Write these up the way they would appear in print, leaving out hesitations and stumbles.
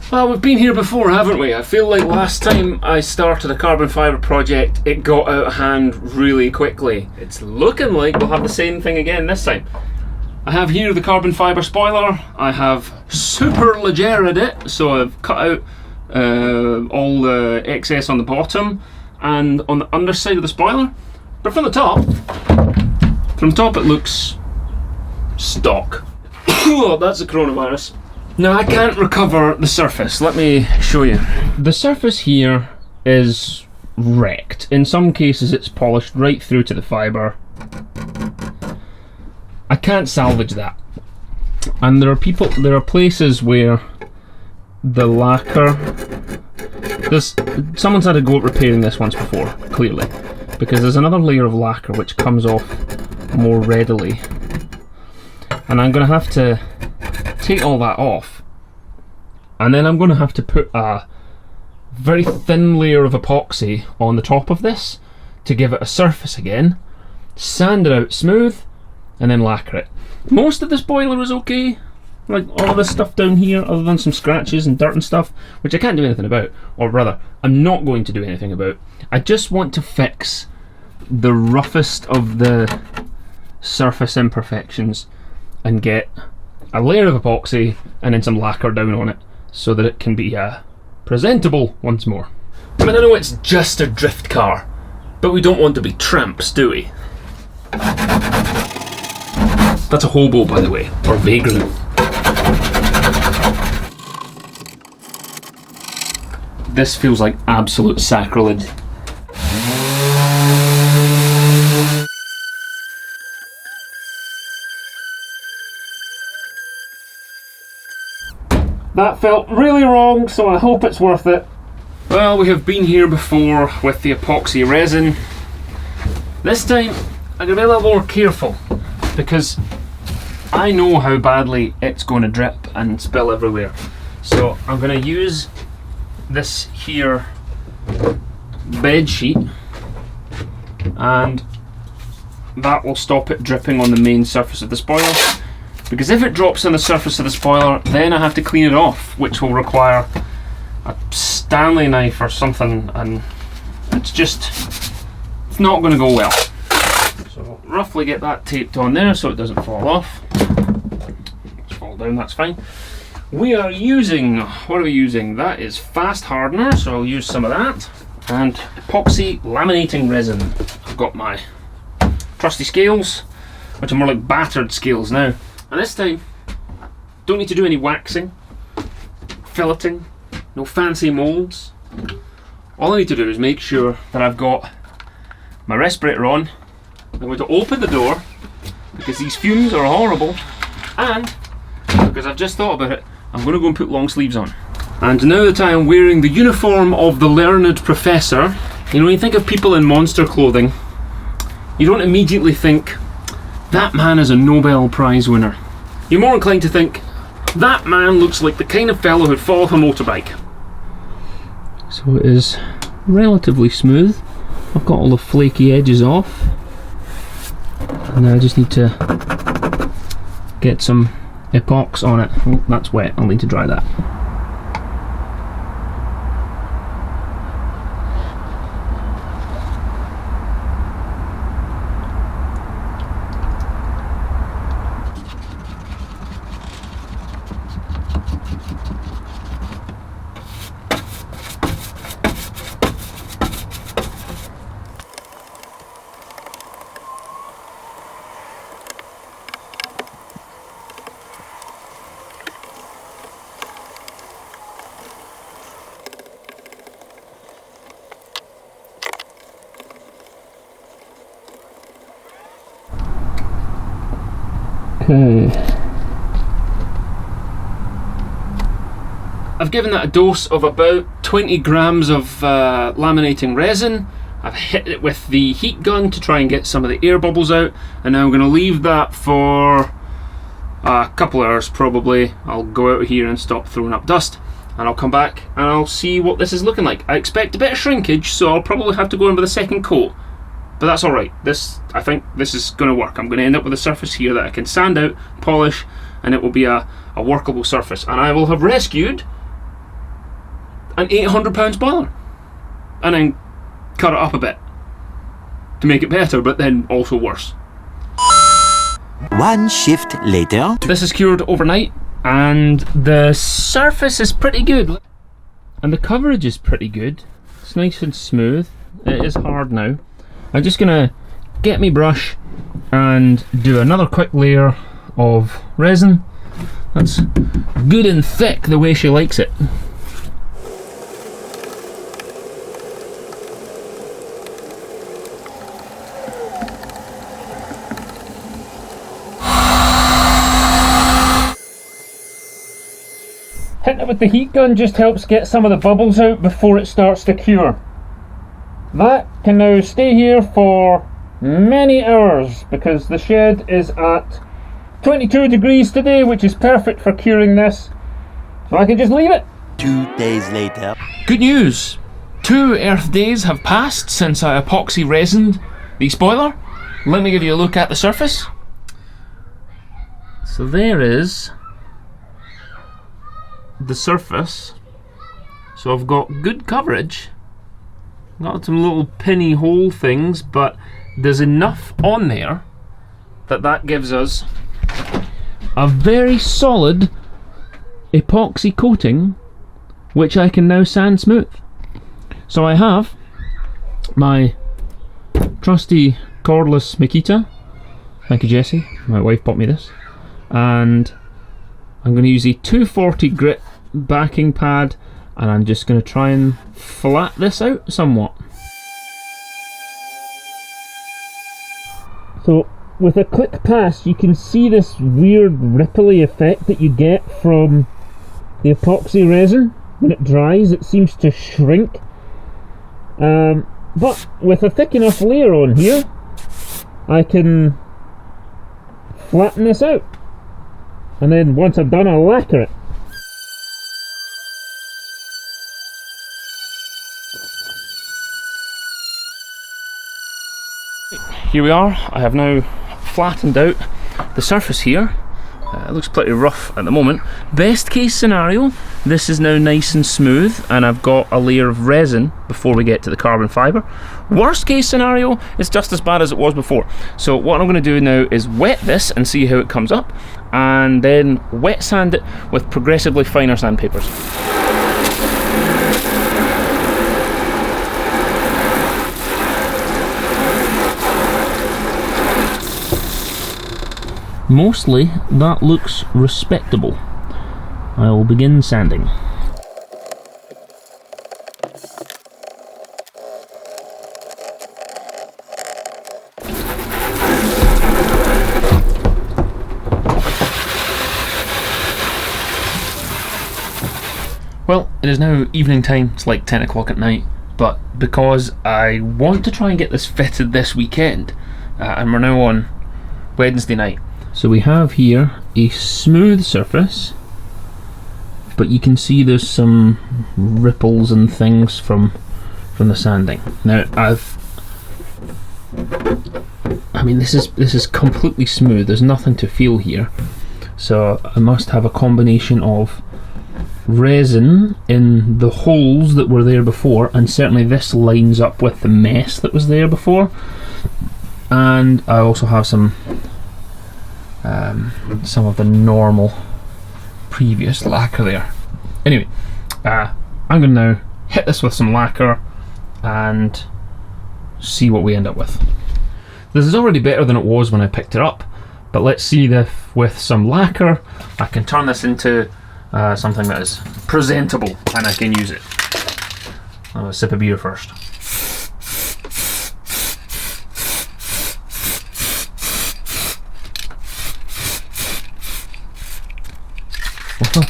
Well, we've been here before, haven't we? I feel like last time I started a carbon fibre project, it got out of hand really quickly. It's looking like we'll have the same thing again this time. I have here the carbon fibre spoiler. I have superlegged it, so I've cut out all the excess on the bottom and on the underside of the spoiler. But from the top it looks stock. Oh, that's the coronavirus. Now I can't recover the surface. Let me show you. The surface here is wrecked. In some cases it's polished right through to the fibre. I can't salvage that. And there are places where the lacquer, someone's had a go at repairing this once before, clearly, because there's another layer of lacquer which comes off more readily. And I'm going to have to take all that off, and then I'm going to have to put a very thin layer of epoxy on the top of this to give it a surface again, sand it out smooth, and then lacquer it. Most of this boiler is okay, like all of this stuff down here, other than some scratches and dirt and stuff, which I can't do anything about, or rather, I'm not going to do anything about. I just want to fix the roughest of the surface imperfections and get a layer of epoxy and then some lacquer down on it so that it can be presentable once more. I mean, I know it's just a drift car, but we don't want to be tramps, do we? That's a hobo, by the way, or vagrant. This feels like absolute sacrilege. That felt really wrong, so I hope it's worth it. Well, we have been here before with the epoxy resin. This time, I'm going to be a little more careful, because I know how badly it's going to drip and spill everywhere. So I'm going to use this here bed sheet, and that will stop it dripping on the main surface of the spoiler. Because if it drops on the surface of the spoiler, then I have to clean it off, which will require a Stanley knife or something, and it's not going to go well. So roughly get that taped on there so it doesn't fall off. It's fall down, that's fine. We are using, what are we using? That is fast hardener, so I'll use some of that. And epoxy laminating resin. I've got my trusty scales, which are more like battered scales now. And this time, don't need to do any waxing, filleting, no fancy moulds. All I need to do is make sure that I've got my respirator on. I'm going to open the door, because these fumes are horrible, and because I've just thought about it, I'm going to go and put long sleeves on. And now that I am wearing the uniform of the learned professor, you know, when you think of people in monster clothing, you don't immediately think, that man is a Nobel Prize winner. You're more inclined to think, that man looks like the kind of fellow who'd fall off a motorbike. So it is relatively smooth. I've got all the flaky edges off. And now I just need to get some epox on it. Oh, that's wet, I'll need to dry that. Okay. I've given that a dose of about 20 grams of laminating resin. I've hit it with the heat gun to try and get some of the air bubbles out, and now I'm going to leave that for a couple of hours probably. I'll go out here and stop throwing up dust, and I'll come back and I'll see what this is looking like. I expect a bit of shrinkage, so I'll probably have to go in with a second coat. But that's alright. I think this is going to work. I'm going to end up with a surface here that I can sand out, polish, and it will be a workable surface. And I will have rescued an £800 spoiler and then cut it up a bit to make it better, but then also worse. One shift later. This is cured overnight and the surface is pretty good. And the coverage is pretty good. It's nice and smooth. It is hard now. I'm just gonna get me brush and do another quick layer of resin. That's good and thick the way she likes it. Hitting it with the heat gun just helps get some of the bubbles out before it starts to cure. That can now stay here for many hours because the shed is at 22 degrees today, which is perfect for curing this. So I can just leave it. 2 days later. Good news! 2 Earth days have passed since I epoxy resined the spoiler. Let me give you a look at the surface. So there is the surface. So I've got good coverage, got some little pinny hole things, but there's enough on there that gives us a very solid epoxy coating which I can now sand smooth. So I have my trusty cordless Makita, thank you Jessie, my wife bought me this, and I'm going to use a 240 grit backing pad and I'm just going to try and flat this out somewhat. So with a quick pass you can see this weird ripply effect that you get from the epoxy resin. When it dries it seems to shrink, but with a thick enough layer on here I can flatten this out. And then once I'm done, I'll lacquer it. Here we are. I have now flattened out the surface here. It looks pretty rough at the moment. Best case scenario, this is now nice and smooth and I've got a layer of resin before we get to the carbon fibre. Worst case scenario, it's just as bad as it was before. So what I'm going to do now is wet this and see how it comes up, and then wet sand it with progressively finer sandpapers. Mostly that looks respectable. I will begin sanding. Well, it is now evening time, it's like 10 o'clock at night, but because I want to try and get this fitted this weekend, and we're now on Wednesday night. So we have here a smooth surface, but you can see there's some ripples and things from the sanding. Now I mean this is completely smooth, there's nothing to feel here. So I must have a combination of resin in the holes that were there before, and certainly this lines up with the mess that was there before. And I also have some of the normal previous lacquer there. Anyway, I'm going to now hit this with some lacquer and see what we end up with. This is already better than it was when I picked it up, but let's see if with some lacquer I can turn this into something that is presentable and I can use it. I'll have a sip of beer first.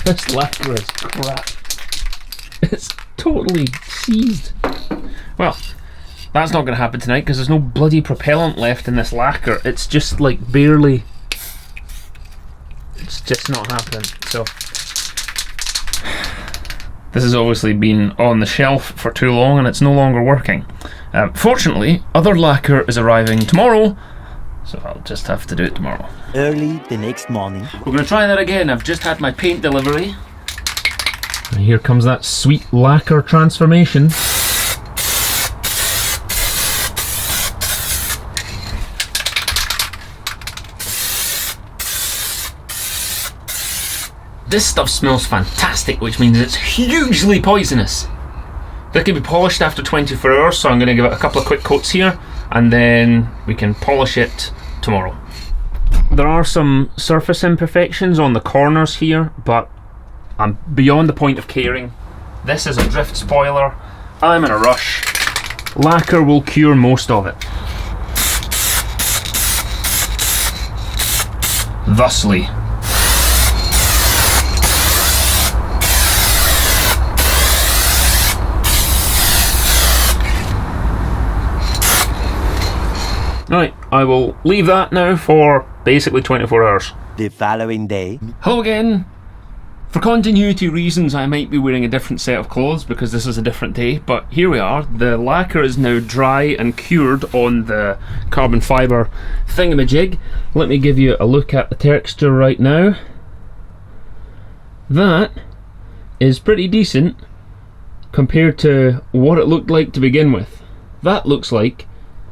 This lacquer is crap. It's totally seized. Well, that's not going to happen tonight because there's no bloody propellant left in this lacquer. It's just like barely. It's just not happening. So this has obviously been on the shelf for too long and it's no longer working. Fortunately, other lacquer is arriving tomorrow, so I'll just have to do it tomorrow. Early the next morning. We're going to try that again. I've just had my paint delivery. And here comes that sweet lacquer transformation. This stuff smells fantastic, which means it's hugely poisonous. That can be polished after 24 hours, so I'm going to give it a couple of quick coats here, and then we can polish it tomorrow. There are some surface imperfections on the corners here, but I'm beyond the point of caring. This is a drift spoiler. I'm in a rush. Lacquer will cure most of it. Thusly. Right, I will leave that now for basically 24 hours. The following day. Hello again. For continuity reasons, I might be wearing a different set of clothes because this is a different day, but here we are. The lacquer is now dry and cured on the carbon fibre thingamajig. Let me give you a look at the texture right now. That is pretty decent compared to what it looked like to begin with. That looks like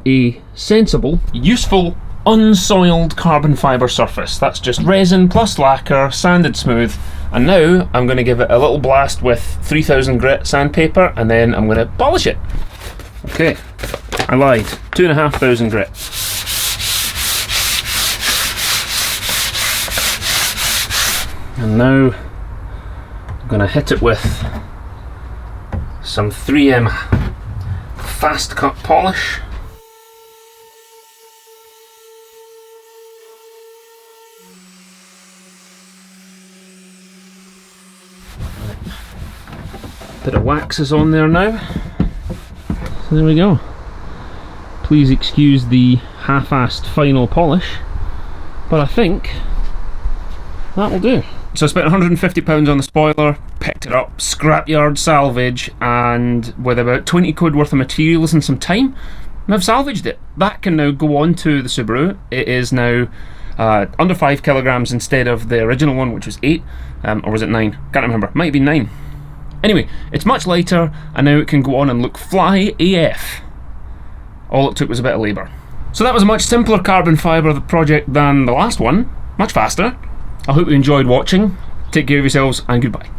a sensible, useful, unsoiled carbon fibre surface. That's just resin plus lacquer, sanded smooth, and now I'm going to give it a little blast with 3000 grit sandpaper, and then I'm going to polish it. Okay, I lied, 2500 grit. And now I'm going to hit it with some 3M fast cut polish. Bit of wax is on there now. So there we go. Please excuse the half-assed final polish, but I think that will do. So I spent £150 on the spoiler, picked it up, scrapyard salvage, and with about 20 quid worth of materials and some time, I've salvaged it. That can now go on to the Subaru. It is now under 5 kilograms instead of the original one, which was 8, or was it 9? Can't remember. Might be 9. Anyway, it's much lighter, and now it can go on and look fly AF. All it took was a bit of labour. So that was a much simpler carbon fibre project than the last one. Much faster. I hope you enjoyed watching. Take care of yourselves, and goodbye.